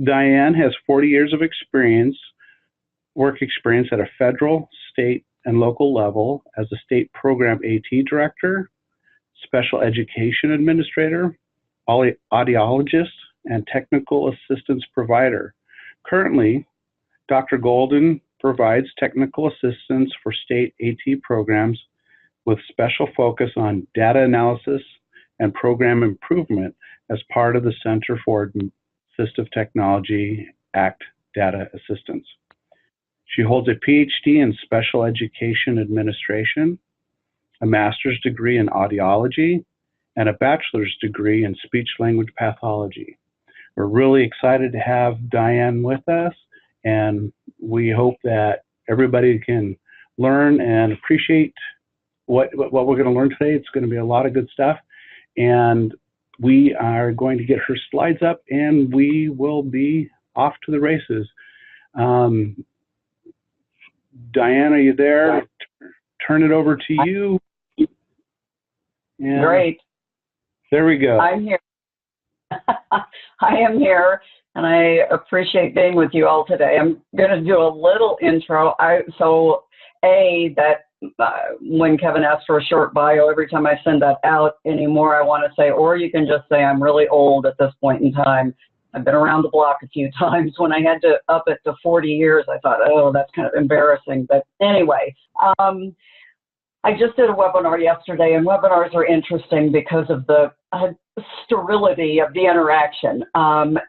Diane has 40 years of work experience at a federal, state, and local level as a state program AT director, special education administrator, audiologist, and technical assistance provider. Currently, Dr. Golden provides technical assistance for state AT programs with special focus on data analysis and program improvement as part of the Center for Assistive Technology Act Data Assistance. She holds a PhD in Special Education Administration, a master's degree in audiology, and a bachelor's degree in speech-language pathology. We're really excited to have Diane with us, and we hope that everybody can learn and appreciate what we're going to learn today. It's going to be a lot of good stuff, and we are going to get her slides up, and we will be off to the races. Diane, are you there? Turn it over to you. And great. There we go. I'm here. I am here, and I appreciate being with you all today. I'm going to do a little intro. When Kevin asked for a short bio, every time I send that out anymore, I want to say, or you can just say I'm really old at this point in time. I've been around the block a few times. When I had to up it to 40 years, I thought, oh, that's kind of embarrassing. But anyway, I just did a webinar yesterday, and webinars are interesting because of the sterility of the interaction.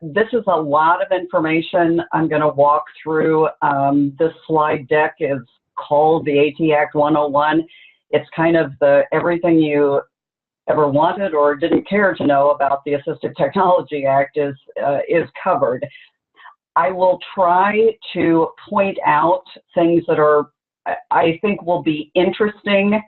This is a lot of information I'm going to walk through. This slide deck is called the AT Act 101. It's kind of everything you ever wanted or didn't care to know about the Assistive Technology Act is covered. I will try to point out things that I think will be interesting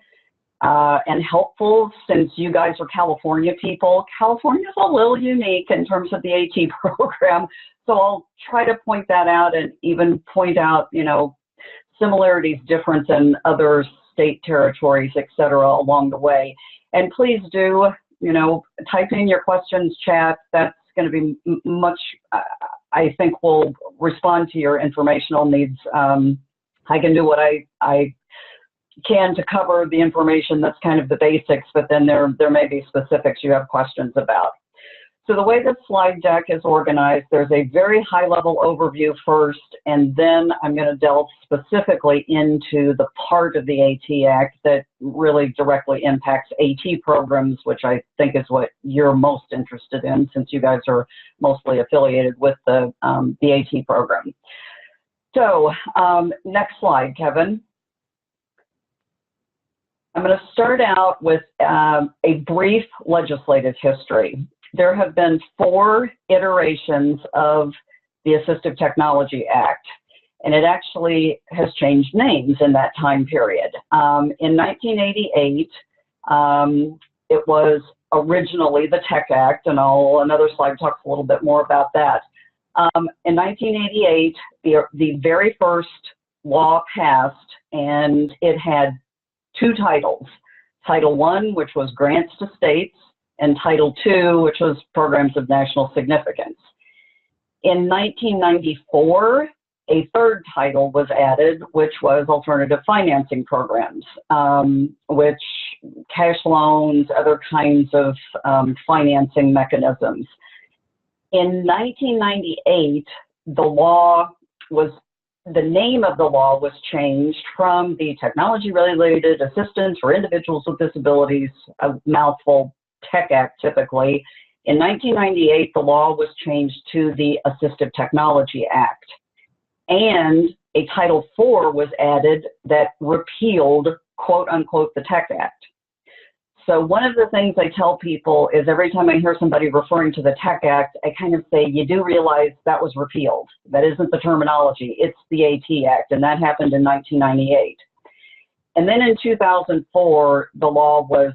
and helpful, since you guys are California people. California is a little unique in terms of the AT program, so I'll try to point that out and even point out, similarities, difference in other state territories, etc. along the way. And please do, type in your questions, chat. That's going to be much, I think will respond to your informational needs. I can do what I can to cover the information that's kind of the basics, but then there may be specifics you have questions about. So the way the slide deck is organized, there's a very high-level overview first, and then I'm going to delve specifically into the part of the AT Act that really directly impacts AT programs, which I think is what you're most interested in, since you guys are mostly affiliated with the AT program. So next slide, Kevin. I'm going to start out with a brief legislative history. There have been 4 iterations of the Assistive Technology Act, and it actually has changed names in that time period. In 1988, it was originally the Tech Act, and another slide talks a little bit more about that. In 1988, the very first law passed, and it had 2 titles. Title I, which was grants to states, and Title II, which was programs of national significance. In 1994, a 3rd title was added, which was alternative financing programs, which cash loans, other kinds of financing mechanisms. In 1998, the name of the law was changed from the Technology-Related Assistance for Individuals with Disabilities, a mouthful, Tech Act typically. In 1998, the law was changed to the Assistive Technology Act, and a Title IV was added that repealed, quote unquote, the Tech Act. So one of the things I tell people is every time I hear somebody referring to the Tech Act, I kind of say, you do realize that was repealed. That isn't the terminology, it's the AT Act, and that happened in 1998. And then in 2004, the law was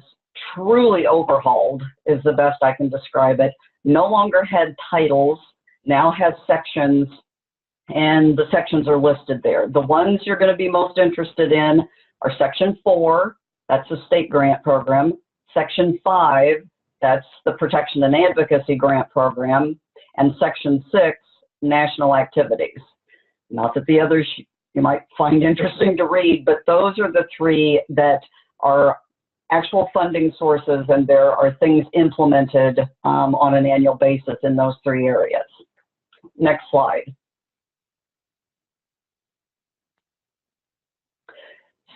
truly overhauled, is the best I can describe it. No longer had titles, now has sections, and the sections are listed there. The ones you're going to be most interested in are Section 4, that's a state grant program. Section 5, that's the Protection and Advocacy Grant Program. And Section 6 national activities. Not that the others you might find interesting to read, but those are the three that are actual funding sources, and there are things implemented on an annual basis in those three areas. Next slide.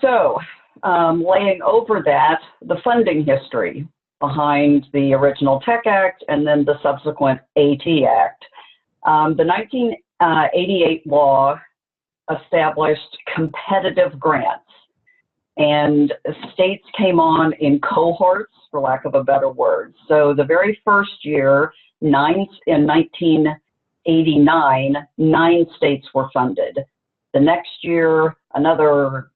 So, laying over that, the funding history behind the original Tech Act and then the subsequent AT Act. The 1988 law established competitive grants, and states came on in cohorts, for lack of a better word. So the very first year, in 1989, 9 states were funded. The next year, another,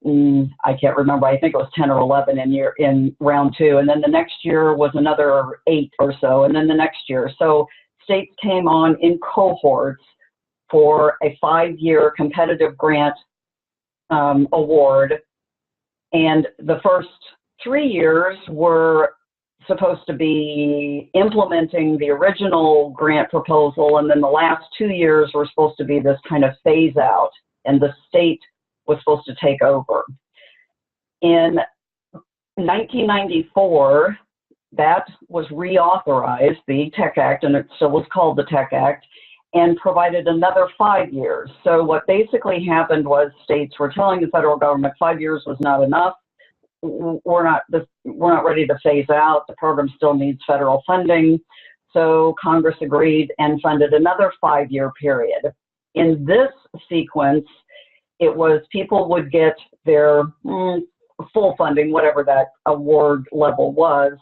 I can't remember, I think it was 10 or 11 in round 2. And then the next year was another 8 or so, and then the next year. So states came on in cohorts for a 5-year competitive grant award. And the first 3 years were supposed to be implementing the original grant proposal, and then the last 2 years were supposed to be this kind of phase out, and the state was supposed to take over. In 1994, that was reauthorized, the Tech Act, and it still was called the Tech Act, and provided another 5 years. So what basically happened was states were telling the federal government 5 years was not enough. We're not ready to phase out. The program still needs federal funding. So Congress agreed and funded another 5-year period. In this sequence, it was people would get their full funding, whatever that award level was.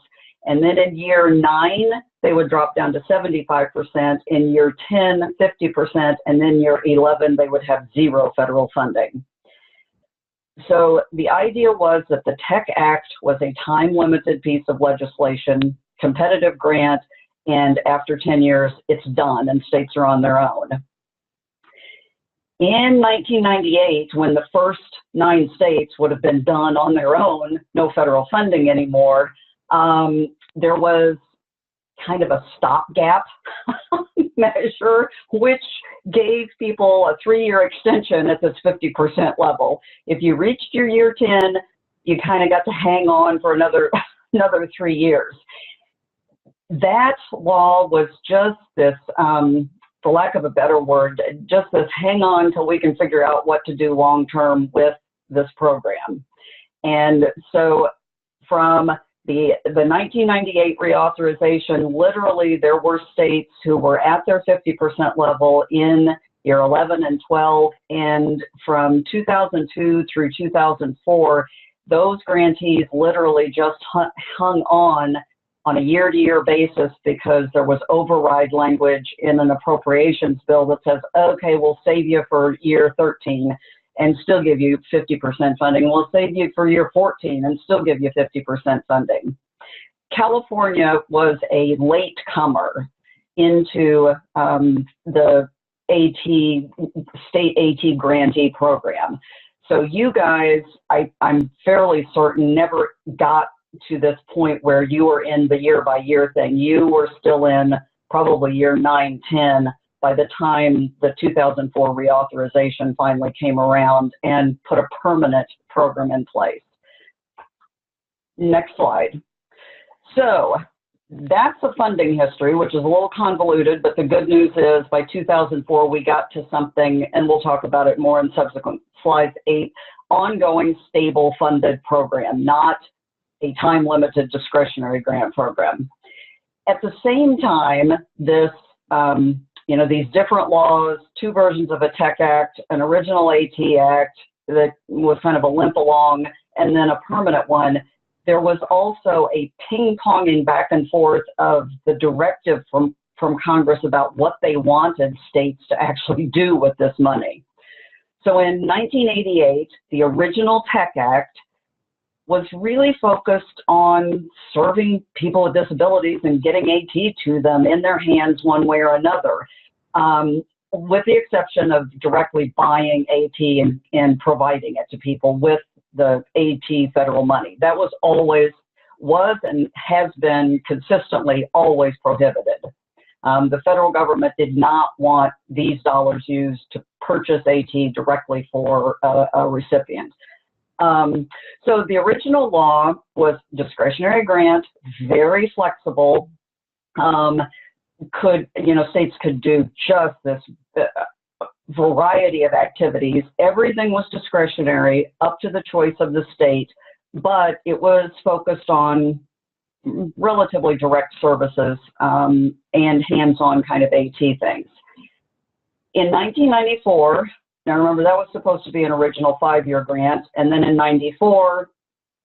And then in year 9, they would drop down to 75%. In year 10, 50%. And then year 11, they would have 0 federal funding. So the idea was that the Tech Act was a time-limited piece of legislation, competitive grant, and after 10 years, it's done and states are on their own. In 1998, when the first 9 states would have been done on their own, no federal funding anymore, there was kind of a stopgap measure, which gave people a 3-year extension at this 50% level. If you reached your year 10, you kind of got to hang on for another 3 years. That law was just this, for lack of a better word, just this hang on till we can figure out what to do long term with this program. And so from the 1998 reauthorization, literally there were states who were at their 50% level in year 11 and 12, and from 2002 through 2004, those grantees literally just hung on a year-to-year basis because there was override language in an appropriations bill that says, okay, we'll save you for year 13 and still give you 50% funding. We'll save you for year 14 and still give you 50% funding. California was a late comer into the state AT grantee program. So you guys, I'm fairly certain, never got to this point where you were in the year-by-year thing. You were still in probably year 9, 10 by the time the 2004 reauthorization finally came around and put a permanent program in place. Next slide. So that's the funding history, which is a little convoluted, but the good news is by 2004 we got to something, and we'll talk about it more in subsequent slides, a ongoing stable funded program, not a time-limited discretionary grant program. At the same time, this these different laws, 2 versions of a Tech Act, an original AT Act that was kind of a limp along, and then a permanent one. There was also a ping-ponging back and forth of the directive from Congress about what they wanted states to actually do with this money. So in 1988, the original Tech Act was really focused on serving people with disabilities and getting AT to them in their hands one way or another, with the exception of directly buying AT and providing it to people with the AT federal money. That was and has been consistently always prohibited. The federal government did not want these dollars used to purchase AT directly for a recipient. So the original law was discretionary grant, very flexible. States could do just this variety of activities. Everything was discretionary, up to the choice of the state, but it was focused on relatively direct services and hands-on kind of AT things. In 1994, now remember that was supposed to be an original 5-year grant, and then in 94,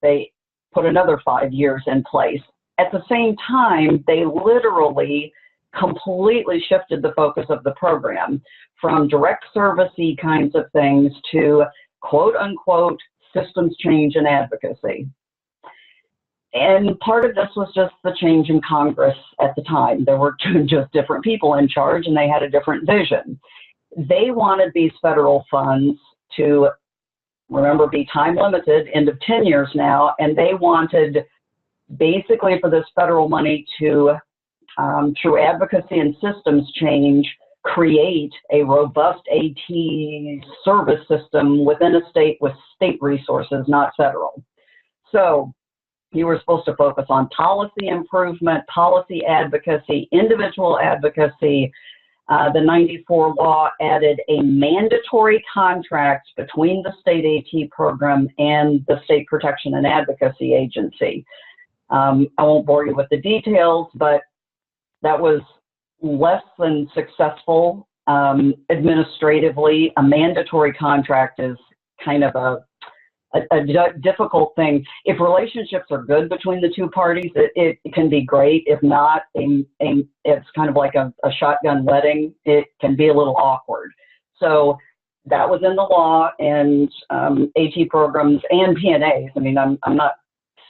they put another 5 years in place. At the same time, they literally completely shifted the focus of the program from direct service-y kinds of things to quote-unquote systems change and advocacy. And part of this was just the change in Congress at the time. There were just different people in charge, and they had a different vision. They wanted these federal funds to, remember, be time limited, end of 10 years now, and they wanted basically for this federal money to, through advocacy and systems change, create a robust AT service system within a state with state resources, not federal. So you were supposed to focus on policy improvement, policy advocacy, individual advocacy. The 94 law added a mandatory contract between the state AT program and the State Protection and Advocacy Agency. I won't bore you with the details, but that was less than successful administratively. A mandatory contract is kind of a difficult thing. If relationships are good between the two parties, it can be great. If not, it's kind of like a shotgun wedding. It can be a little awkward. So that was in the law, and AT programs and PNAs. I mean, I'm not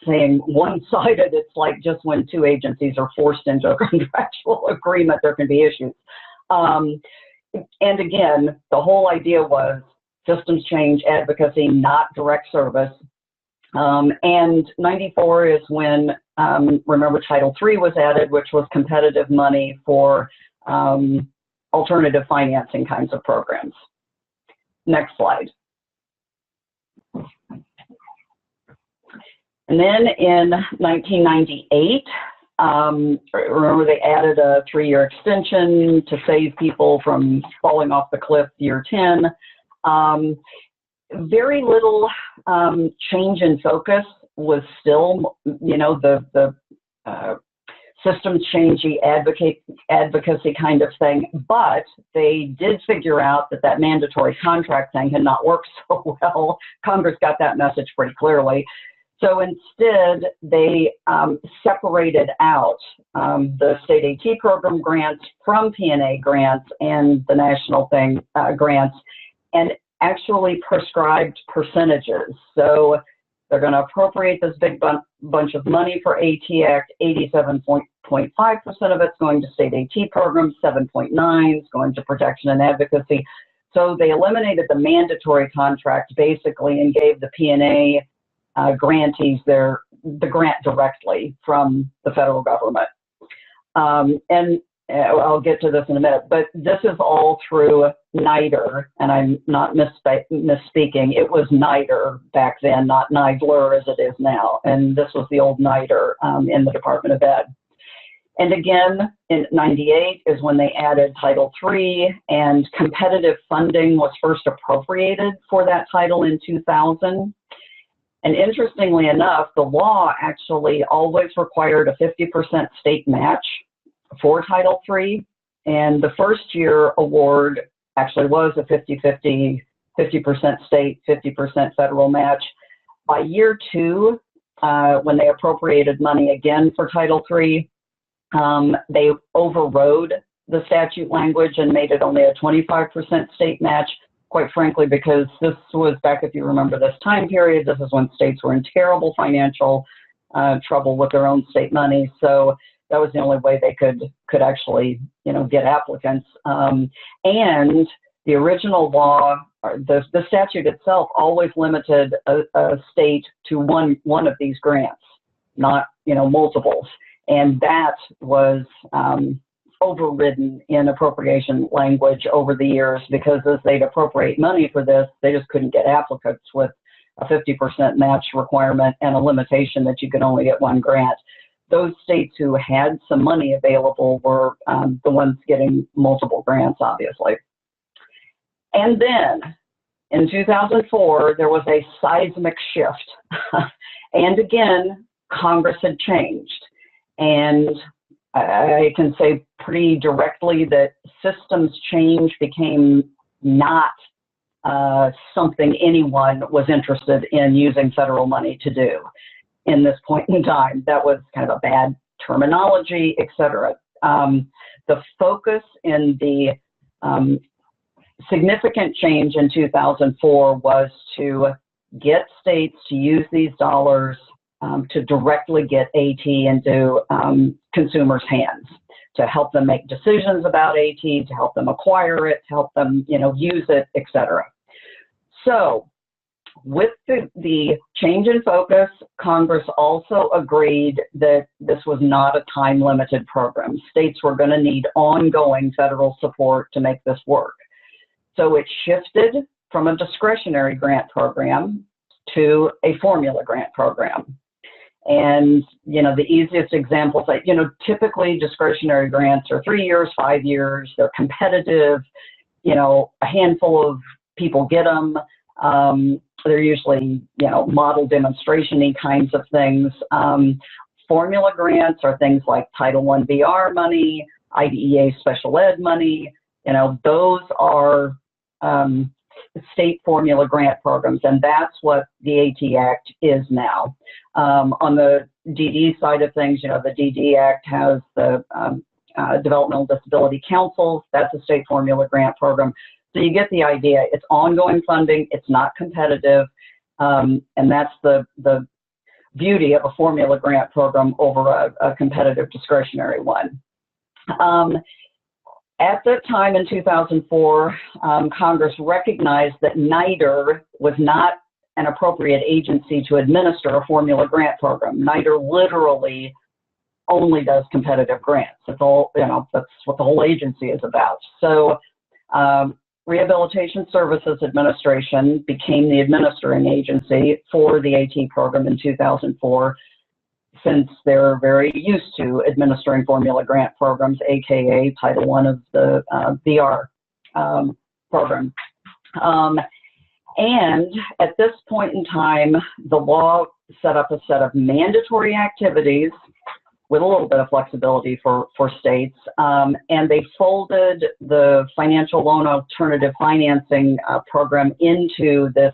saying one-sided. It's like just when two agencies are forced into a contractual agreement, there can be issues. And again, the whole idea was systems change, advocacy, not direct service. And 94 is when, remember, Title III was added, which was competitive money for alternative financing kinds of programs. Next slide. And then in 1998, remember they added a 3-year extension to save people from falling off the cliff year 10. Very little change in focus, was still, the systems changey advocacy kind of thing, but they did figure out that mandatory contract thing had not worked so well. Congress got that message pretty clearly. So instead, they separated out the state AT program grants from PNA grants and the national grants, and actually prescribed percentages. So they're going to appropriate this big bunch of money for AT Act. 87.5% of it's going to state AT programs, 7.9% is going to protection and advocacy. So they eliminated the mandatory contract basically and gave the PNA grantees the grant directly from the federal government. And I'll get to this in a minute, but this is all through NIDR, and I'm not misspeaking. It was NIDR back then, not NIDLR as it is now. And this was the old NIDR in the Department of Ed. And again, in 98 is when they added Title III, and competitive funding was first appropriated for that title in 2000. And interestingly enough, the law actually always required a 50% state match for Title III, and the first year award actually was a 50-50 state, 50% federal match. By year 2, when they appropriated money again for Title III, they overrode the statute language and made it only a 25% state match, quite frankly, because this was back, if you remember this time period, this is when states were in terrible financial trouble with their own state money. So that was the only way they could actually, get applicants. And the original law, the statute itself, always limited a state to one of these grants, not multiples. And that was overridden in appropriation language over the years, because as they'd appropriate money for this, they just couldn't get applicants with a 50% match requirement and a limitation that you could only get one grant. Those states who had some money available were the ones getting multiple grants, obviously. And then in 2004, there was a seismic shift. And again, Congress had changed. And I can say pretty directly that systems change became not something anyone was interested in using federal money to do in this point in time. That was kind of a bad terminology, et cetera. The focus in the significant change in 2004 was to get states to use these dollars to directly get AT into consumers' hands, to help them make decisions about AT, to help them acquire it, to help them, use it, et cetera. So with the change in focus, Congress also agreed that this was not a time-limited program. States were going to need ongoing federal support to make this work. So it shifted from a discretionary grant program to a formula grant program. And, the easiest examples, like, typically discretionary grants are 3 years, 5 years, they're competitive, a handful of people get them. They're usually, model demonstration-y kinds of things. Formula grants are things like Title I VR money, IDEA special ed money. Those are state formula grant programs, and that's what the AT Act is now. On the DD side of things, the DD Act has the Developmental Disability Councils. That's a state formula grant program. So you get the idea. It's ongoing funding. It's not competitive, and that's the beauty of a formula grant program over a competitive discretionary one. At the time in 2004, Congress recognized that NIDR was not an appropriate agency to administer a formula grant program. NIDR literally only does competitive grants. That's all, that's what the whole agency is about. So Rehabilitation Services Administration became the administering agency for the AT program in 2004, since they're very used to administering formula grant programs, aka Title I of the VR program. And at this point in time, the law set up a set of mandatory activities with a little bit of flexibility for states, and they folded the financial loan alternative financing program into this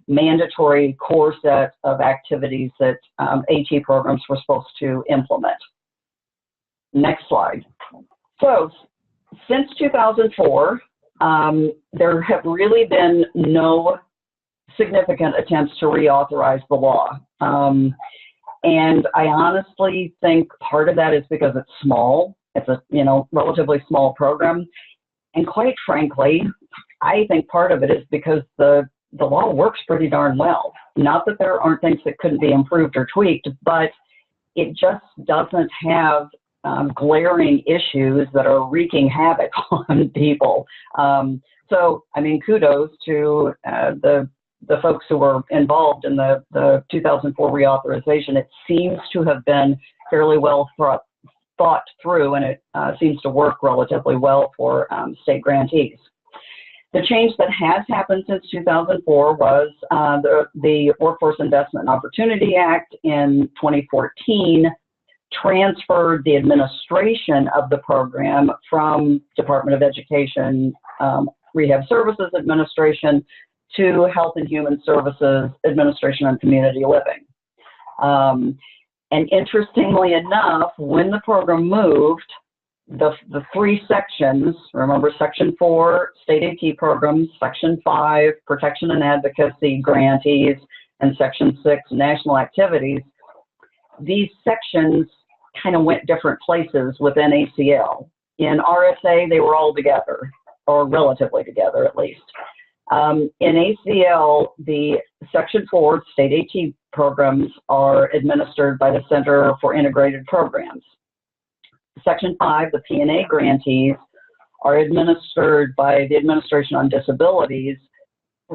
mandatory core set of activities that AT programs were supposed to implement. Next slide. So since 2004, there have really been no significant attempts to reauthorize the law. And I honestly think part of that is because it's small. It's a relatively small program. And quite frankly, I think part of it is because the law works pretty darn well. Not that there aren't things that couldn't be improved or tweaked, but it just doesn't have glaring issues that are wreaking havoc on people. So, I mean, kudos to the folks who were involved in the 2004 reauthorization. It seems to have been fairly well thought through, and it seems to work relatively well for state grantees. The change that has happened since 2004 was the Workforce Investment and Opportunity Act in 2014 transferred the administration of the program from Department of Education Rehab Services Administration to Health and Human Services Administration and Community Living. And interestingly enough, when the program moved, the three sections, remember Section 4, State AT programs, Section 5, Protection and Advocacy grantees, and Section 6, National Activities, these sections kind of went different places within ACL. In RSA, they were all together, or relatively together at least. In ACL, the Section 4 State AT programs are administered by the Center for Integrated Programs. Section 5, the P&A grantees, are administered by the Administration on Disabilities,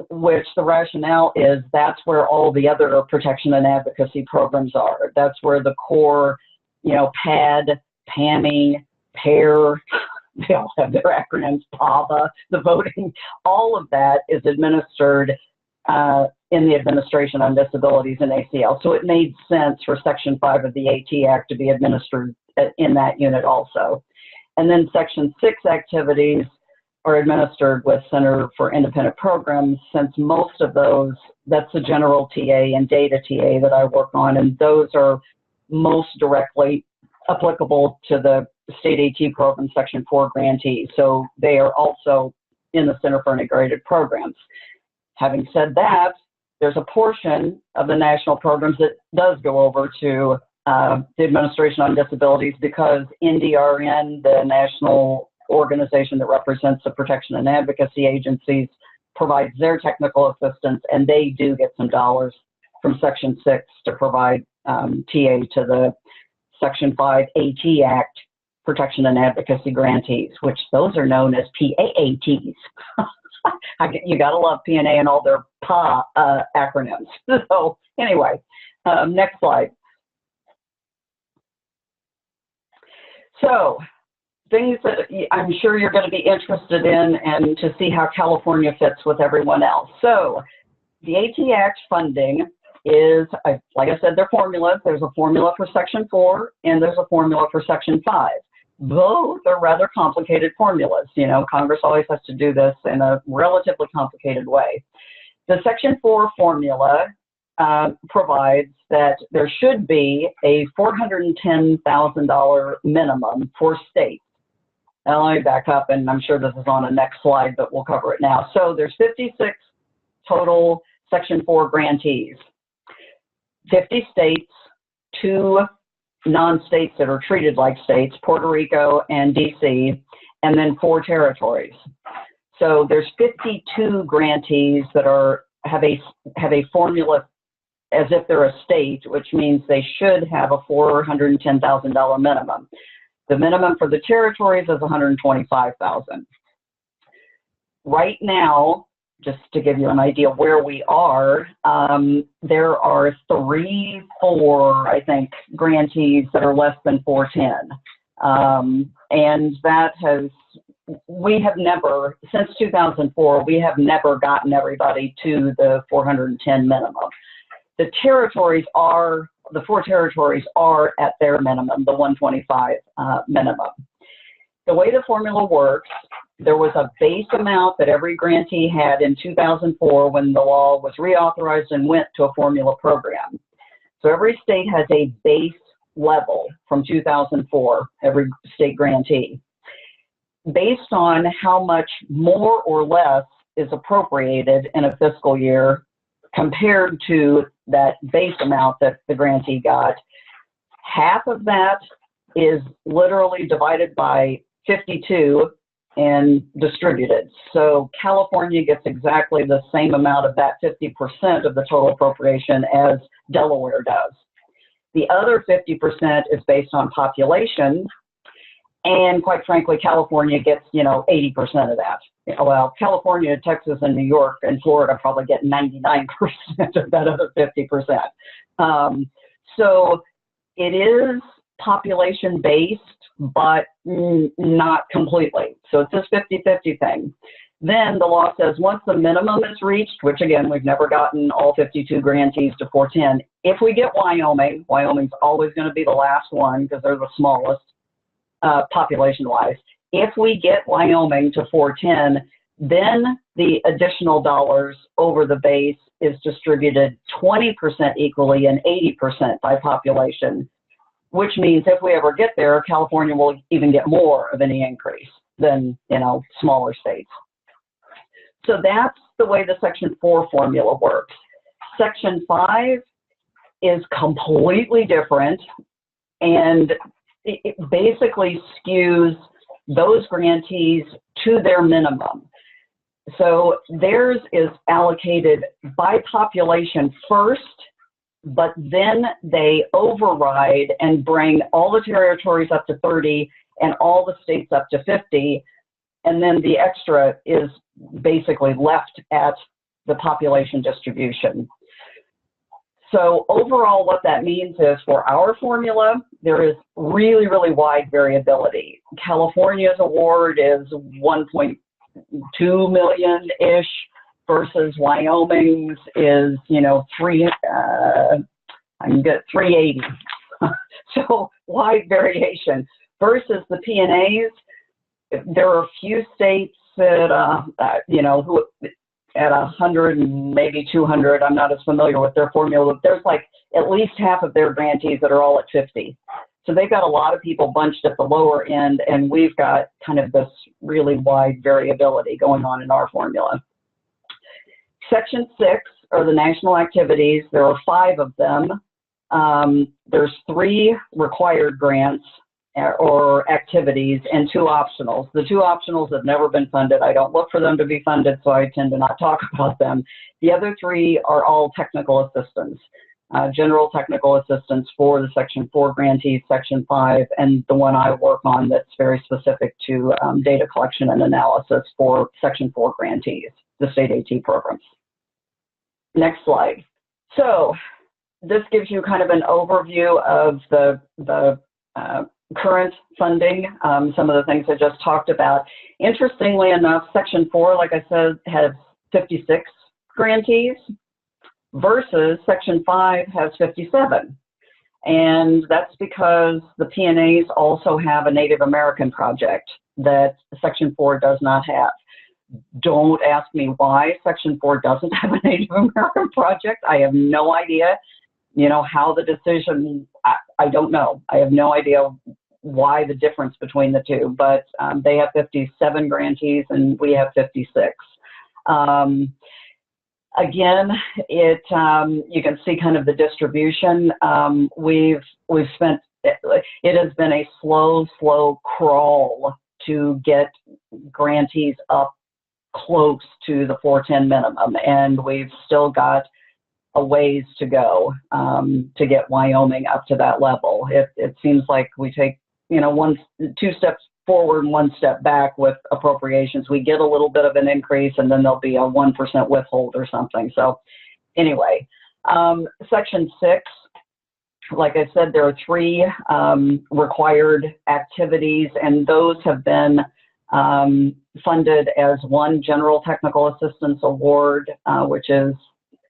which the rationale is that's where all the other protection and advocacy programs are. That's where the core, PAD, PAMI, PAIR, they all have their acronyms, PAVA, the voting, all of that is administered in the Administration on Disabilities and ACL. So it made sense for Section 5 of the AT Act to be administered in that unit also. And then Section 6 activities are administered with Center for Independent Programs, since most of those, that's the general TA and data TA that I work on, and those are most directly applicable to the state AT program Section 4 grantees. So they are also in the Center for Integrated Programs. Having said that, there's a portion of the national programs that does go over to the Administration on Disabilities, because NDRN, the national organization that represents the protection and advocacy agencies, provides their technical assistance, and they do get some dollars from Section 6 to provide TA to the Section 5 AT Act protection and advocacy grantees, which those are known as PAATs. You gotta love P&A and all their PA acronyms. So anyway, next slide. So things that I'm sure you're going to be interested in, and to see how California fits with everyone else. So the AT Act funding is, like I said, they're formulas. There's a formula for Section 4 and there's a formula for Section 5. Both are rather complicated formulas. Congress always has to do this in a relatively complicated way. The Section 4 formula provides that there should be a $410,000 minimum for states. Now let me back up, and I'm sure this is on the next slide, but we'll cover it now. So there's 56 total Section 4 grantees, 50 states, 2 non-states that are treated like states, Puerto Rico and DC, and then 4 territories. So there's 52 grantees that have a formula as if they're a state, which means they should have a $410,000 minimum. The minimum for the territories is $125,000. Right now, just to give you an idea where we are, there are 3-4, I think, grantees that are less than 410. And that we have never, since 2004, we have never gotten everybody to the 410 minimum. The 4 territories are at their minimum, the 125 minimum. The way the formula works, there was a base amount that every grantee had in 2004 when the law was reauthorized and went to a formula program. So every state has a base level from 2004, every state grantee. Based on how much more or less is appropriated in a fiscal year compared to that base amount that the grantee got, half of that is literally divided by 52 and distributed. So California gets exactly the same amount of that 50% of the total appropriation as Delaware does. The other 50% is based on population, and quite frankly, California gets, 80% of that. Well, California, Texas, and New York and Florida probably get 99% of that other 50%. So it is population-based, but not completely. So it's this 50-50 thing. Then the law says once the minimum is reached, which again, we've never gotten all 52 grantees to 410. If we get Wyoming's always going to be the last one because they're the smallest population-wise. If we get Wyoming to 410, then the additional dollars over the base is distributed 20% equally and 80% by population, which means if we ever get there, California will even get more of any increase than, smaller states. So that's the way the Section 4 formula works. Section 5 is completely different, and it basically skews those grantees to their minimum. So theirs is allocated by population first, but then they override and bring all the territories up to 30 and all the states up to 50, and then the extra is basically left at the population distribution. So overall, what that means is for our formula, there is really, really wide variability. California's award is 1.2 million-ish versus Wyoming's is, you know, 380. So wide variation. Versus the P&As, there are a few states that, you know, who at 100 and maybe 200, I'm not as familiar with their formula, but there's like at least half of their grantees that are all at 50. So they've got a lot of people bunched at the lower end, and we've got kind of this really wide variability going on in our formula. Section 6 are the national activities. There are 5 of them. There's 3 required grants or activities and 2 optionals. The 2 optionals have never been funded. I don't look for them to be funded, so I tend to not talk about them. The other 3 are all technical assistance, general technical assistance for the Section 4 grantees, Section 5, and the one I work on that's very specific to data collection and analysis for Section 4 grantees, the state AT programs. Next slide. So this gives you kind of an overview of the current funding, some of the things I just talked about. Interestingly enough, Section 4, like I said, has 56 grantees versus Section 5 has 57. And that's because the P&As also have a Native American project that Section 4 does not have. Don't ask me why Section 4 doesn't have a Native American project. I have no idea. You know, how the decision, I don't know. I have no idea why the difference between the 2, but they have 57 grantees and we have 56. Again, you can see kind of the distribution. We've spent, it has been a slow crawl to get grantees up close to the 410 minimum, and we've still got a ways to go to get Wyoming up to that level. It seems like we take, you know, 2 steps forward and 1 step back with appropriations. We get a little bit of an increase and then there'll be a 1% withhold or something. So anyway, Section 6, like I said, there are 3 required activities, and those have been funded as one general technical assistance award, which is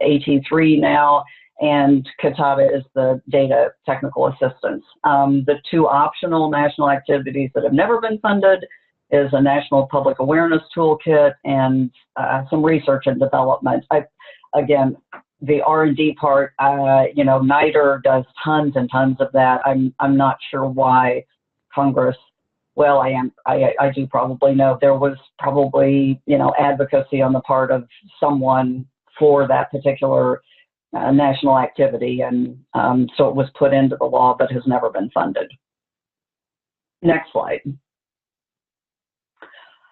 AT3 now, and CATADA is the data technical assistance. The 2 optional national activities that have never been funded is a national public awareness toolkit and some research and development. Again, the R&D part, you know, NIDR does tons and tons of that. I'm not sure why Congress. Well, I do probably know there was probably, you know, advocacy on the part of someone for that particular national activity, and so it was put into the law but has never been funded. Next slide.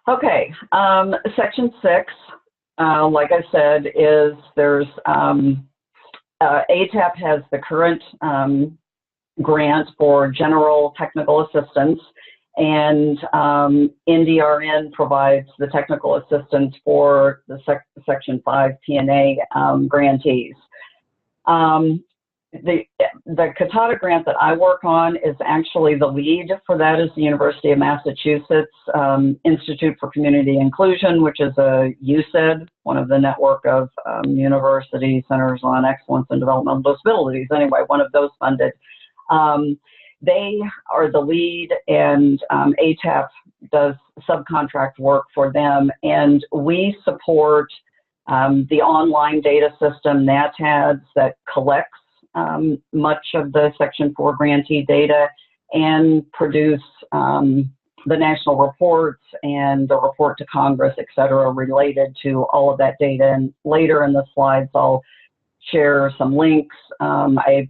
Okay, Section 6, like I said, is there's ATAP has the current grant for general technical assistance, and NDRN provides the technical assistance for the Section 5 P&A grantees. The CATADA grant that I work on is actually the lead for that is the University of Massachusetts Institute for Community Inclusion, which is a USED, one of the network of university centers on excellence in developmental disabilities. Anyway, one of those funded. They are the lead, and ATAP does subcontract work for them, and we support the online data system, NATADS, that collects much of the Section 4 grantee data and produce the national reports and the report to Congress, et cetera, related to all of that data. And later in the slides, I'll share some links. I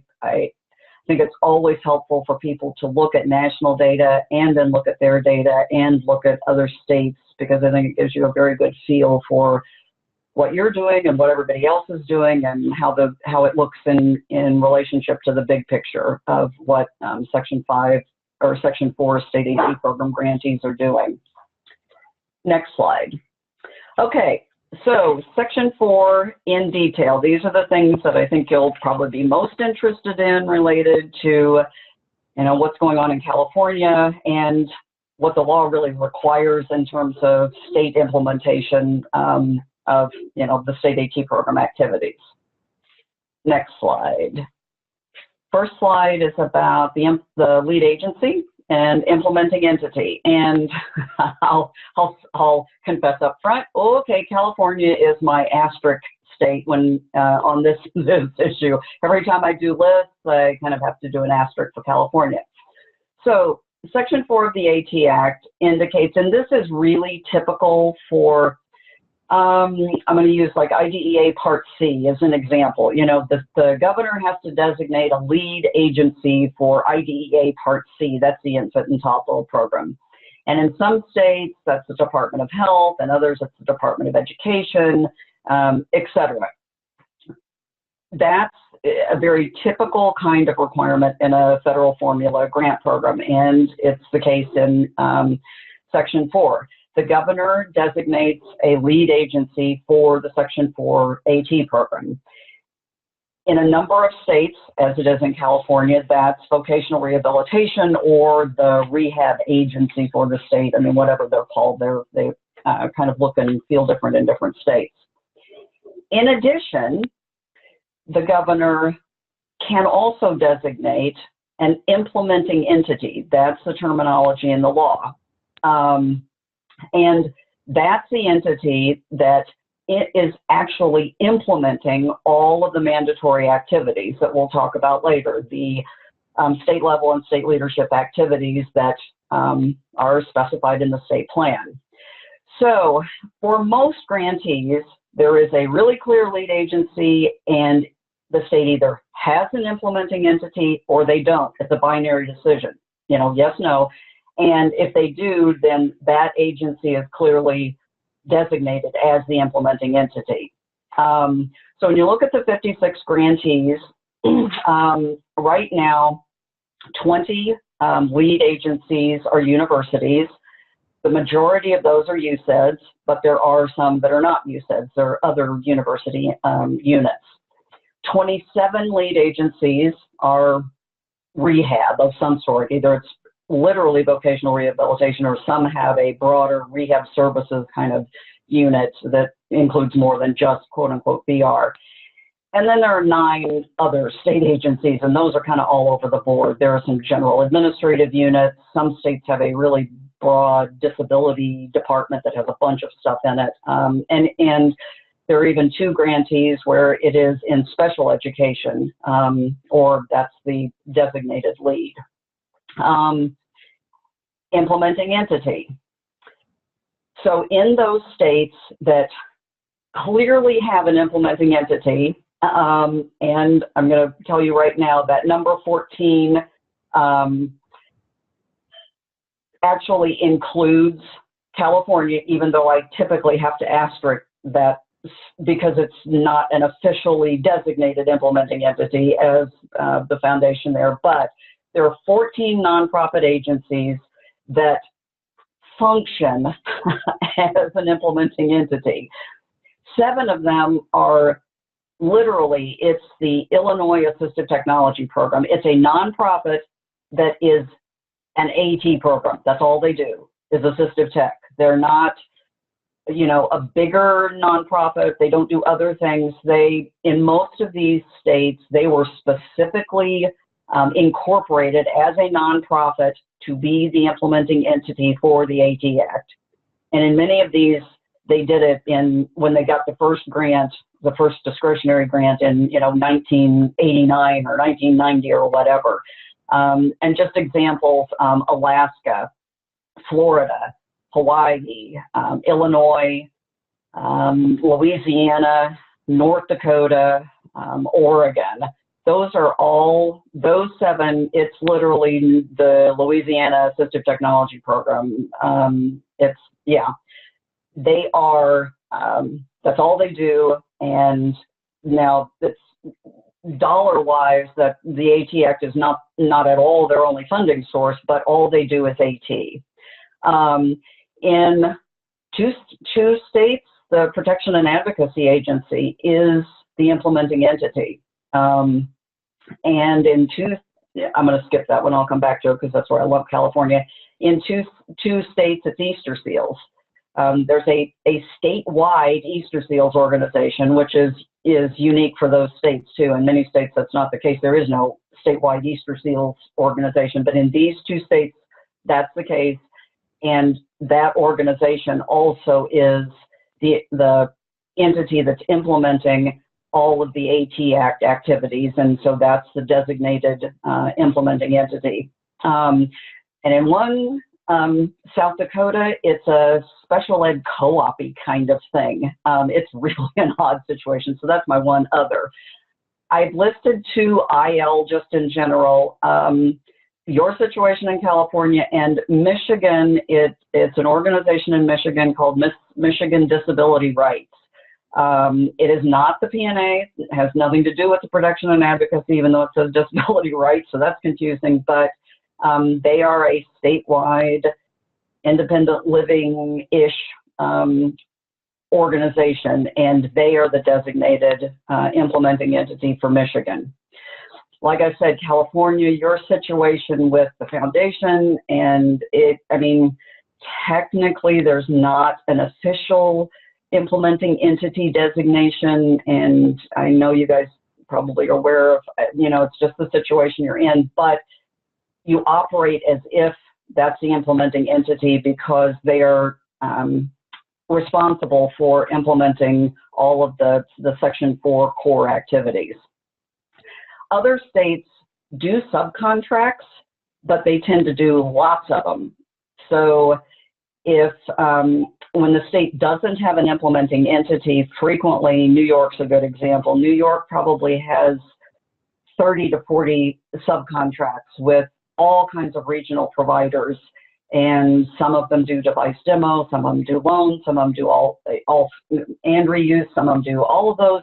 think it's always helpful for people to look at national data and then look at their data and look at other states, because I think it gives you a very good feel for what you're doing and what everybody else is doing, and how it looks in relationship to the big picture of what Section 5 or Section 4 state AT program grantees are doing. Next slide. Okay, so Section 4 in detail. These are the things that I think you'll probably be most interested in related to, what's going on in California and what the law really requires in terms of state implementation of the state AT program activities. Next slide. First slide is about the lead agency and implementing entity. And I'll confess up front, okay, California is my asterisk state when on this issue. Every time I do lists, I kind of have to do an asterisk for California. So Section 4 of the AT Act indicates, and this is really typical for, I'm going to use like IDEA Part C as an example. The governor has to designate a lead agency for IDEA Part C. That's the infant and toddler program. And in some states, that's the Department of Health, and others, it's the Department of Education, et cetera. That's a very typical kind of requirement in a federal formula grant program, and it's the case in Section 4. The governor designates a lead agency for the Section 4 AT program. In a number of states, as it is in California, that's vocational rehabilitation or the rehab agency for the state. I mean, whatever they're called, they kind of look and feel different in different states. In addition, the governor can also designate an implementing entity. That's the terminology in the law. And that's the entity that it is actually implementing all of the mandatory activities that we'll talk about later, the state level and state leadership activities that are specified in the state plan. So for most grantees, there is a really clear lead agency, and the state either has an implementing entity or they don't. It's a binary decision, yes, no. And if they do, then that agency is clearly designated as the implementing entity. So when you look at the 56 grantees, right now, 20 lead agencies are universities. The majority of those are USEDs, but there are some that are not USEDs. There are other university units. 27 lead agencies are rehab of some sort. Either it's literally vocational rehabilitation, or some have a broader rehab services kind of unit that includes more than just quote unquote VR. And then there are 9 other state agencies, and those are kind of all over the board. There are some general administrative units. Some states have a really broad disability department that has a bunch of stuff in it. And there are even 2 grantees where it is in special education, or that's the designated lead. Implementing entity. So in those states that clearly have an implementing entity, and I'm going to tell you right now that number 14 actually includes California, even though I typically have to asterisk that because it's not an officially designated implementing entity as the foundation there. But there are 14 nonprofit agencies that function as an implementing entity. 7 of them are literally, it's the Illinois Assistive Technology Program. It's a nonprofit that is an AT program. That's all they do is assistive tech. They're not, a bigger nonprofit. They don't do other things. In most of these states, they were specifically incorporated as a nonprofit to be the implementing entity for the AT Act. And in many of these, they did it when they got the first grant, the first discretionary grant in 1989 or 1990 or whatever. And just examples: Alaska, Florida, Hawaii, Illinois, Louisiana, North Dakota, Oregon. Those 7, it's literally the Louisiana Assistive Technology Program. They are That's all they do. And now it's dollar-wise that the AT Act is not at all their only funding source, but all they do is AT. In two states, the Protection and Advocacy Agency is the implementing entity. And in I'm going to skip that one. I'll come back to it because that's where I love California. In two states, it's Easter Seals. There's a statewide Easter Seals organization, which is unique for those states too. In many states, that's not the case. There is no statewide Easter Seals organization, but in these two states, that's the case. And that organization also is the entity that's implementing all of the AT Act activities, and so that's the designated implementing entity. And in one, South Dakota, it's a special ed co-op-y kind of thing. It's really an odd situation, so that's my one other. I've listed two IL just in general. Your situation in California and Michigan, it's an organization in Michigan called Michigan Disability Rights. It is not the PNA. It has nothing to do with the Protection and Advocacy, even though it says Disability Rights, so that's confusing. But they are a statewide, independent living-ish organization, and they are the designated implementing entity for Michigan. Like I said, California, your situation with the foundation, and technically there's not an official implementing entity designation, and I know you guys probably are aware of, it's just the situation you're in, but you operate as if that's the implementing entity because they are responsible for implementing all of the Section 4 core activities. Other states do subcontracts, but they tend to do lots of them. So if when the state doesn't have an implementing entity, frequently, New York's a good example. New York probably has 30 to 40 subcontracts with all kinds of regional providers, and some of them do device demo, some of them do loans, some of them do all and reuse, some of them do all of those.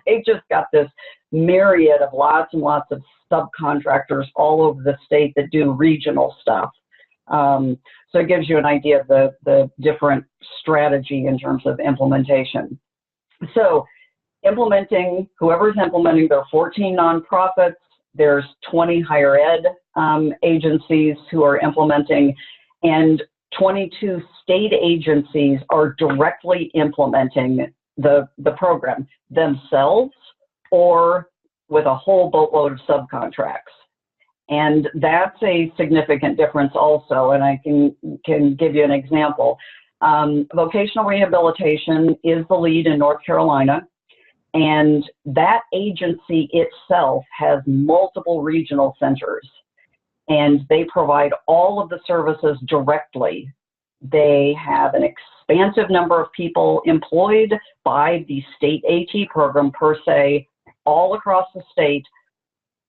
They just got this myriad of lots and lots of subcontractors all over the state that do regional stuff. So it gives you an idea of the different strategy in terms of implementation. So whoever's implementing, there are 14 nonprofits, there's 20 higher ed agencies who are implementing, and 22 state agencies are directly implementing the program themselves or with a whole boatload of subcontracts. And that's a significant difference also, and I can give you an example. Vocational rehabilitation is the lead in North Carolina, and that agency itself has multiple regional centers, and they provide all of the services directly. They have an expansive number of people employed by the state AT program per se, all across the state,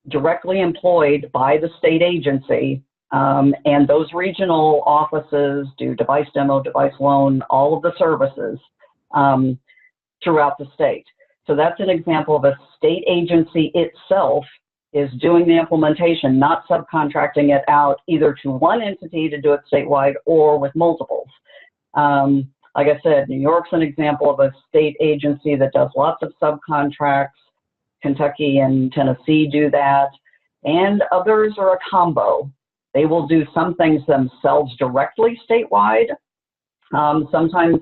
directly employed by the state agency, and those regional offices do device demo, device loan, all of the services throughout the state. So that's an example of a state agency itself is doing the implementation, not subcontracting it out either to one entity to do it statewide or with multiples. Like I said, New York's an example of a state agency that does lots of subcontracts. Kentucky and Tennessee do that, and others are a combo. They will do some things themselves directly statewide. Sometimes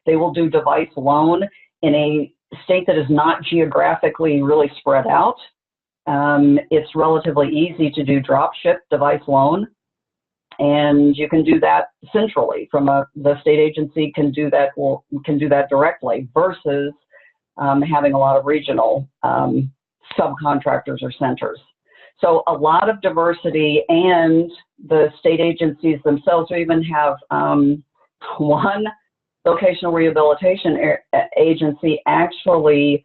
they will do device loan in a state that is not geographically really spread out. It's relatively easy to do drop ship device loan, and you can do that centrally from the state agency can do that directly versus having a lot of regional subcontractors or centers. So a lot of diversity, and the state agencies themselves even have one vocational rehabilitation agency actually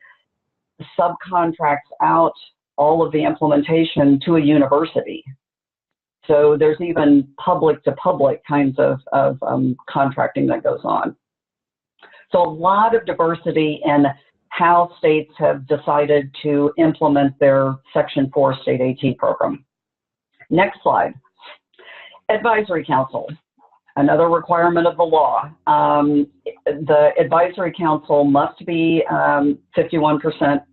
subcontracts out all of the implementation to a university. So there's even public to public kinds of contracting that goes on. So a lot of diversity in how states have decided to implement their Section 4 state AT program. Next slide. Advisory Council, another requirement of the law. The Advisory Council must be 51%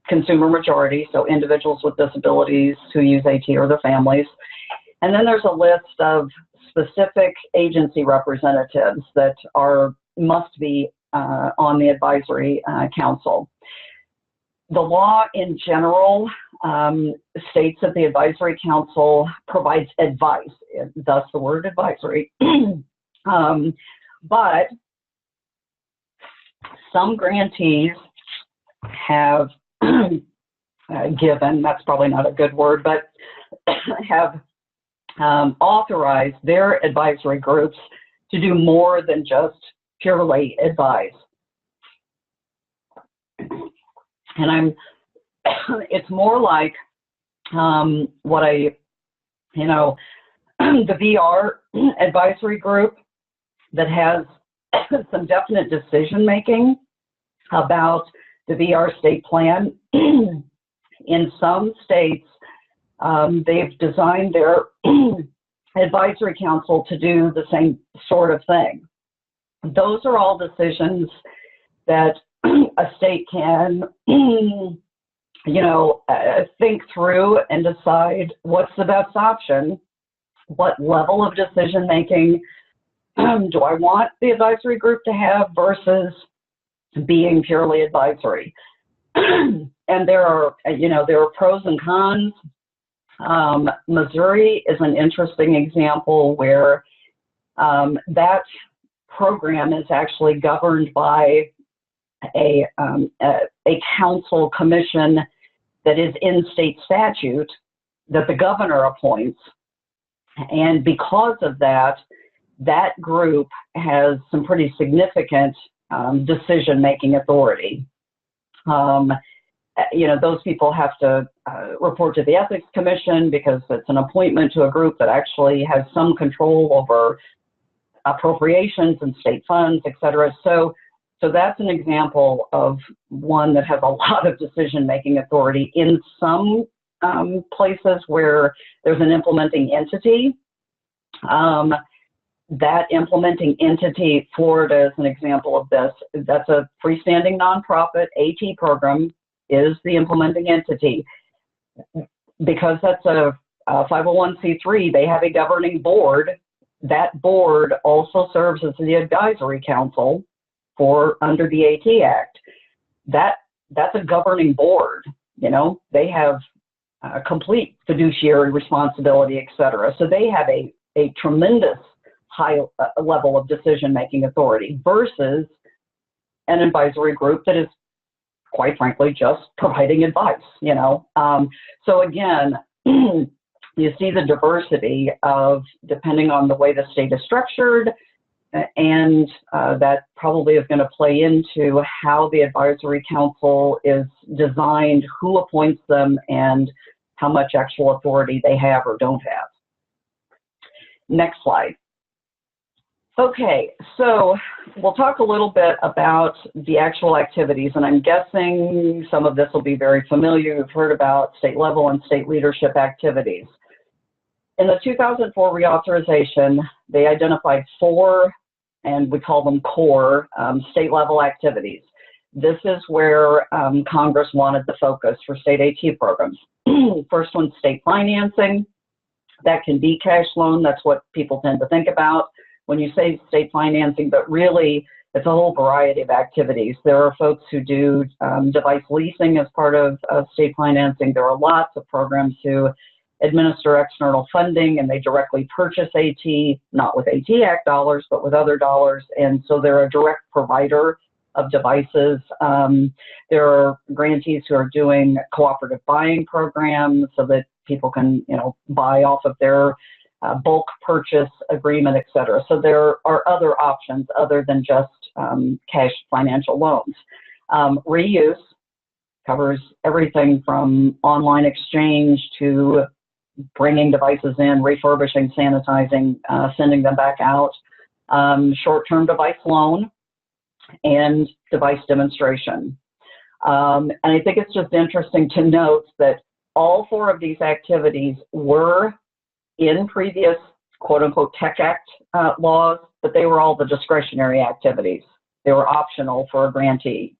consumer majority, so individuals with disabilities who use AT or their families. And then there's a list of specific agency representatives that must be on the Advisory Council. The law in general states that the Advisory Council provides advice, thus the word advisory. But some grantees have given, that's probably not a good word, but have authorized their advisory groups to do more than just purely advise. And it's more like the VR advisory group that has some definite decision making about the VR state plan. In some states, they've designed their advisory council to do the same sort of thing. Those are all decisions that a state can, think through and decide what's the best option, what level of decision making do I want the advisory group to have versus being purely advisory. And there are pros and cons. Missouri is an interesting example where that program is actually governed by a council commission that is in state statute that the governor appoints. And because of that, that group has some pretty significant decision-making authority. Those people have to report to the Ethics Commission because it's an appointment to a group that actually has some control over appropriations and state funds, et cetera. So that's an example of one that has a lot of decision-making authority. In some places where there's an implementing entity, that implementing entity, Florida is an example of this. That's a freestanding nonprofit. AT program is the implementing entity. Because that's a 501c3, they have a governing board. That board also serves as the advisory council under the AT Act. That's a governing board. They have complete fiduciary responsibility, et cetera. So they have a tremendous high level of decision-making authority versus an advisory group that is, quite frankly, just providing advice, So again, you see the diversity of, depending on the way the state is structured, and that probably is going to play into how the advisory council is designed, who appoints them, and how much actual authority they have or don't have. Next slide. Okay, so we'll talk a little bit about the actual activities, and I'm guessing some of this will be very familiar. You've heard about state level and state leadership activities. In the 2004 reauthorization, they identified 4, and we call them core, state level activities. This is where Congress wanted the focus for state AT programs. First one, state financing. That can be cash loan. That's what people tend to think about when you say state financing, but really it's a whole variety of activities. There are folks who do device leasing as part of state financing. There are lots of programs who administer external funding and they directly purchase AT, not with AT Act dollars, but with other dollars. And so they're a direct provider of devices. There are grantees who are doing cooperative buying programs so that people can, buy off of their bulk purchase agreement, et cetera. So there are other options other than just cash financial loans. Reuse covers everything from online exchange to bringing devices in, refurbishing, sanitizing, sending them back out. Short-term device loan, and device demonstration. And I think it's just interesting to note that all 4 of these activities were in previous quote-unquote Tech Act laws, but they were all the discretionary activities. They were optional for a grantee.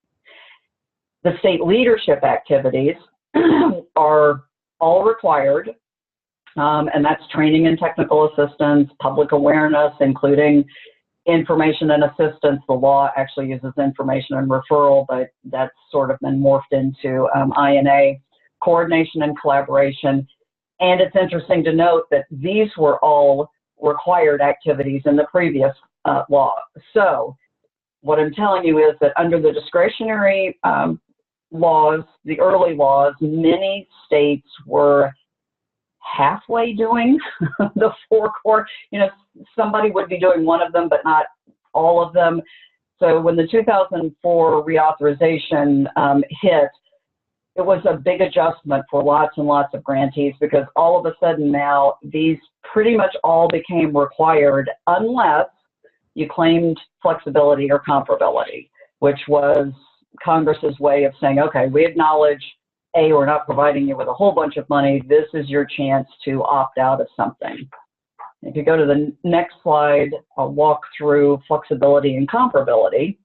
The state leadership activities are all required, and that's training and technical assistance, public awareness, including information and assistance. The law actually uses information and referral, but that's sort of been morphed into INA, coordination and collaboration. And it's interesting to note that these were all required activities in the previous law. So what I'm telling you is that under the discretionary laws, the early laws, many states were halfway doing the 4 core. Somebody would be doing one of them, but not all of them. So when the 2004 reauthorization hit, it was a big adjustment for lots and lots of grantees, because all of a sudden now these pretty much all became required unless you claimed flexibility or comparability, which was Congress's way of saying, okay, we acknowledge, A, we're not providing you with a whole bunch of money. This is your chance to opt out of something. If you go to the next slide, I'll walk through flexibility and comparability.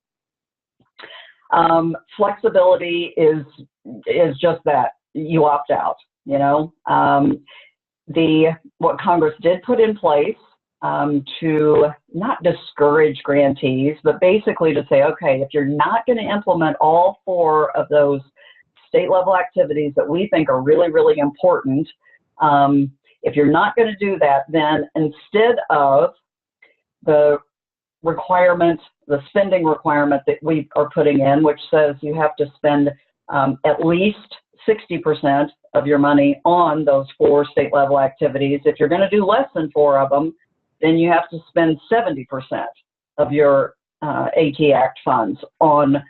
Flexibility is just that, you opt out, what Congress did put in place to not discourage grantees, but basically to say, okay, if you're not going to implement all 4 of those state level activities that we think are really, really important, if you're not going to do that, then instead of the requirement, the spending requirement that we are putting in, which says you have to spend at least 60% of your money on those 4 state level activities. If you're going to do less than 4 of them, then you have to spend 70% of your AT Act funds on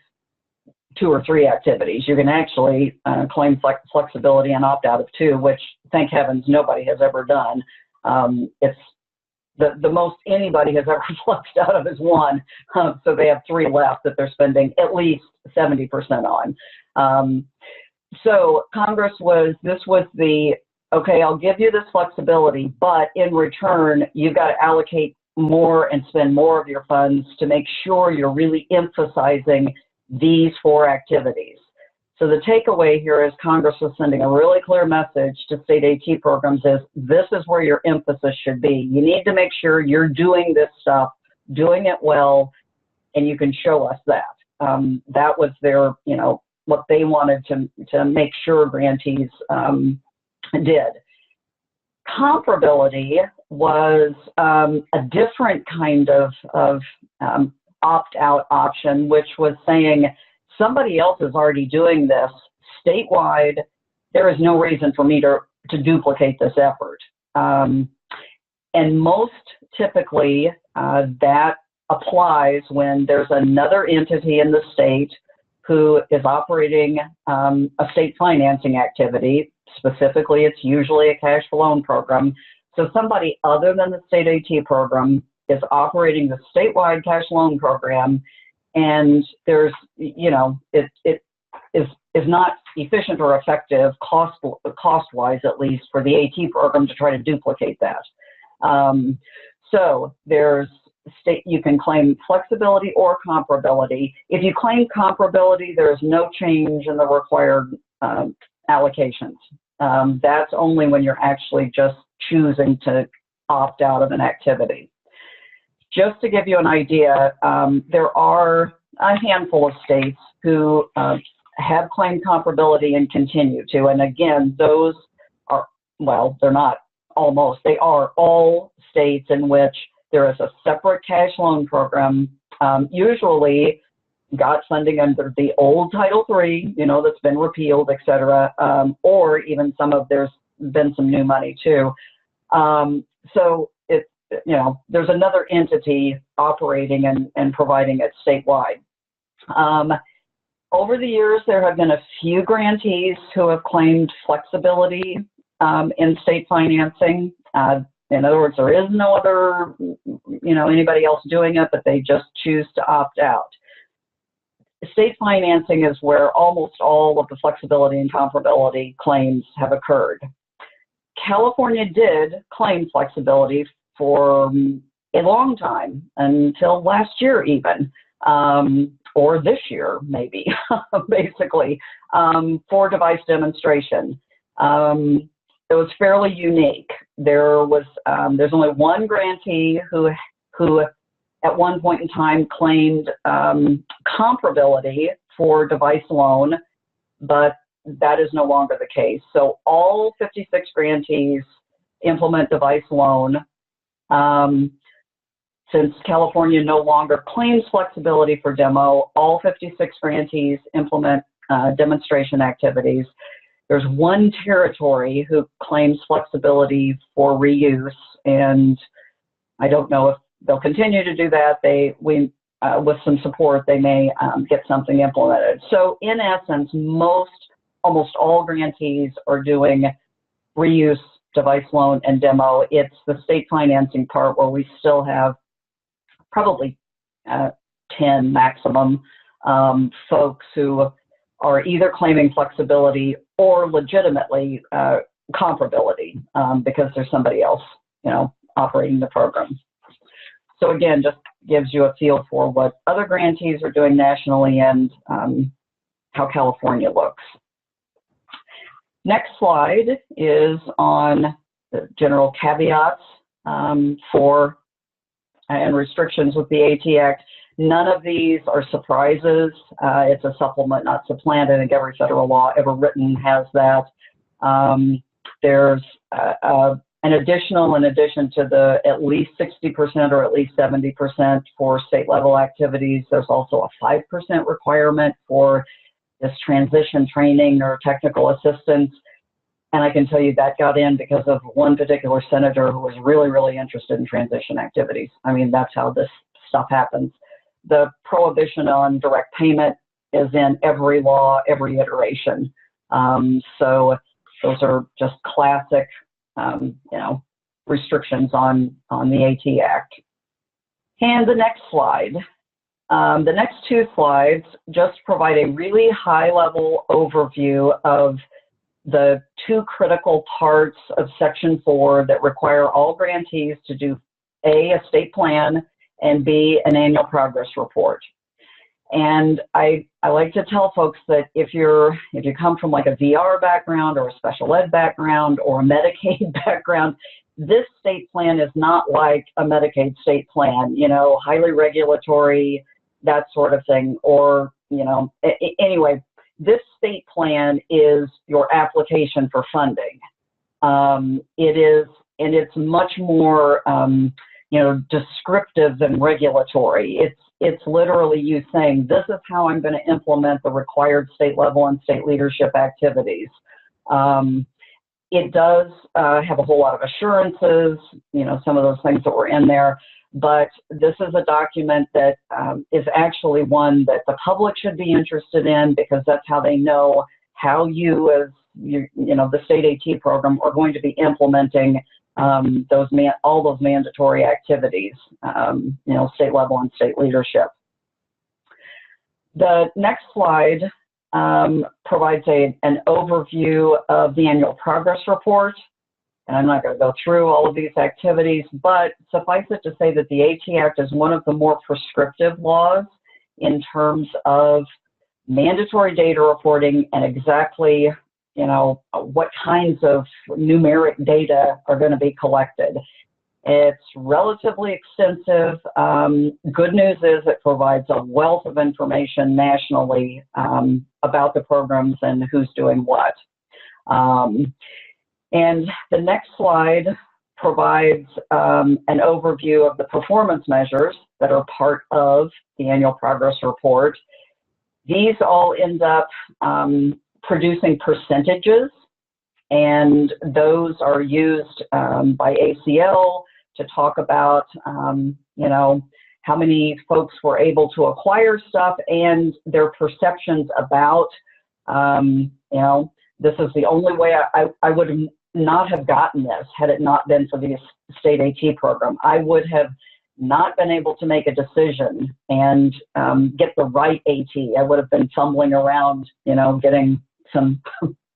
2 or 3 activities. You can actually claim flexibility and opt out of 2, which, thank heavens, nobody has ever done. It's the most anybody has ever flexed out of is 1, so they have 3 left that they're spending at least 70% on. So Congress this was the, okay, I'll give you this flexibility, but in return, you've got to allocate more and spend more of your funds to make sure you're really emphasizing these 4 activities. So the takeaway here is Congress was sending a really clear message to state AT programs is this is where your emphasis should be. You need to make sure you're doing this stuff, doing it well, and you can show us that. That was their, what they wanted to make sure grantees did. Comparability was a different kind of opt-out option, which was saying somebody else is already doing this statewide. There is no reason for me to duplicate this effort. And most typically that applies when there's another entity in the state who is operating a state financing activity. Specifically, it's usually a cash for loan program. So somebody other than the state AT program is operating the statewide cash loan program, and there's, it is not efficient or effective cost-wise, at least, for the AT program to try to duplicate that. So there's you can claim flexibility or comparability. If you claim comparability, there is no change in the required allocations. That's only when you're actually just choosing to opt out of an activity. Just to give you an idea, there are a handful of states who have claimed comparability and continue to. And again, those are, well, they're not almost, they are all states in which there is a separate cash loan program, usually got funding under the old Title III, that's been repealed, et cetera, or even there's been some new money too. So it's, there's another entity operating and providing it statewide. Over the years, there have been a few grantees who have claimed flexibility in state financing. In other words, there is no other, anybody else doing it, but they just choose to opt out. state financing is where almost all of the flexibility and comparability claims have occurred. California did claim flexibility for a long time, until last year even, or this year maybe, basically, for device demonstration. It was fairly unique. There's only one grantee who at one point in time claimed comparability for device loan, but that is no longer the case. So all 56 grantees implement device loan. Since California no longer claims flexibility for demo, all 56 grantees implement demonstration activities. There's one territory who claims flexibility for reuse, and I don't know if they'll continue to do that. With some support, they may get something implemented. So in essence, almost all grantees are doing reuse, device loan, and demo. It's the state financing part where we still have probably 10 maximum folks who are either claiming flexibility or legitimately comparability because there's somebody else, operating the program. So again, just gives you a feel for what other grantees are doing nationally and how California looks. Next slide is on the general caveats for and restrictions with the AT Act. None of these are surprises. It's a supplement, not supplant. I think every federal law ever written has that. There's an additional, in addition to the at least 60% or at least 70% for state level activities, there's also a 5% requirement for this transition training or technical assistance. And I can tell you that got in because of one particular senator who was really, really interested in transition activities. I mean, that's how this stuff happens. The prohibition on direct payment is in every law, every iteration. So those are just classic, restrictions on the AT Act. And the next slide. The next two slides just provide a really high-level overview of the two critical parts of Section 4 that require all grantees to do A, a state plan, and B, an annual progress report. And I like to tell folks that if you come from like a VR background or a special ed background or a Medicaid background, this state plan is not like a Medicaid state plan, highly regulatory, that sort of thing. Or, anyway, this state plan is your application for funding. It's much more, descriptive than regulatory. It's literally you saying, this is how I'm going to implement the required state level and state leadership activities. It does have a whole lot of assurances, some of those things that were in there, but this is a document that is actually one that the public should be interested in because that's how they know how you as the state AT program are going to be implementing all those mandatory activities, state level and state leadership. The next slide provides an overview of the annual progress report. And I'm not going to go through all of these activities, but suffice it to say that the AT Act is one of the more prescriptive laws in terms of mandatory data reporting and exactly what kinds of numeric data are going to be collected. It's relatively extensive. Good news is it provides a wealth of information nationally about the programs and who's doing what. And the next slide provides an overview of the performance measures that are part of the annual progress report. These all end up producing percentages, and those are used by ACL to talk about, how many folks were able to acquire stuff and their perceptions about, this is the only way I would not have gotten this had it not been for the state AT program. I would have not been able to make a decision and get the right AT. I would have been fumbling around, getting some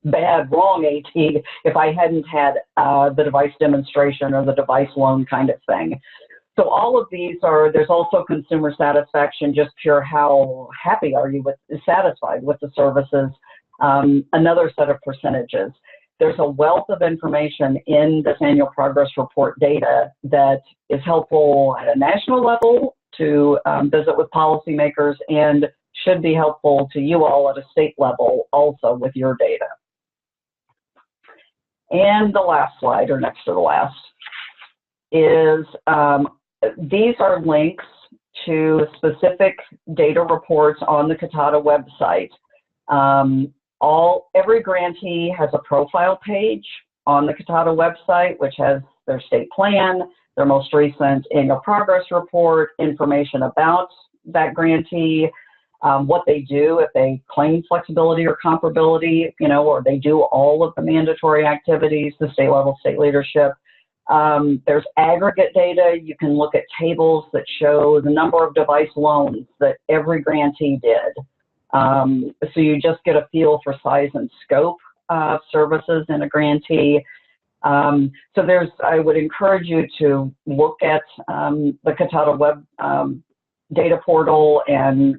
bad, wrong AT if I hadn't had the device demonstration or the device loan kind of thing. So all of these there's also consumer satisfaction, just pure how happy are you satisfied with the services, another set of percentages. There's a wealth of information in this annual progress report data that is helpful at a national level to visit with policymakers and should be helpful to you all at a state level also with your data. And the last slide, or next to the last, is these are links to specific data reports on the CATADA website. Every grantee has a profile page on the CATADA website, which has their state plan, their most recent annual progress report, information about that grantee, what they do if they claim flexibility or comparability, or they do all of the mandatory activities, the state level, state leadership. There's aggregate data. You can look at tables that show the number of device loans that every grantee did. So you just get a feel for size and scope of services in a grantee. So I would encourage you to look at the CATADA web data portal and,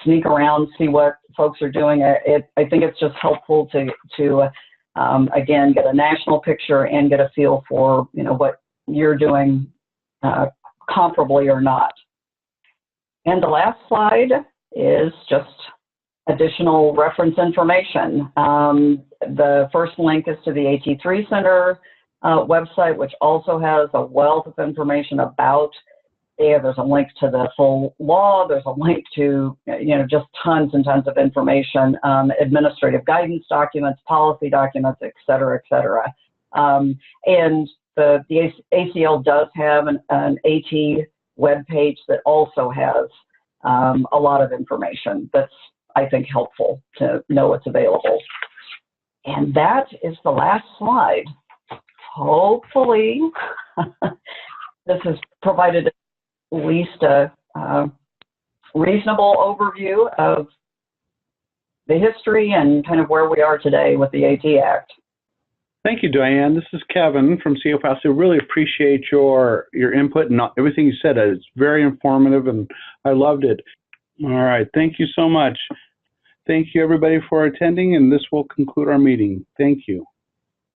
sneak around, see what folks are doing. I think it's just helpful to again, get a national picture and get a feel for, what you're doing comparably or not. And the last slide is just additional reference information. The first link is to the AT3 Center website, which also has a wealth of information about there's a link to the full law. There's a link to, just tons and tons of information, administrative guidance documents, policy documents, et cetera, et cetera. And the ACL does have an AT web page that also has a lot of information that's, I think, helpful to know what's available. And that is the last slide. Hopefully, this has provided at least a reasonable overview of the history and kind of where we are today with the AT Act. Thank you, Diane. This is Kevin from COPAS. I really appreciate your input and everything you said. It's very informative, and I loved it. All right. Thank you so much. Thank you, everybody, for attending, and this will conclude our meeting. Thank you.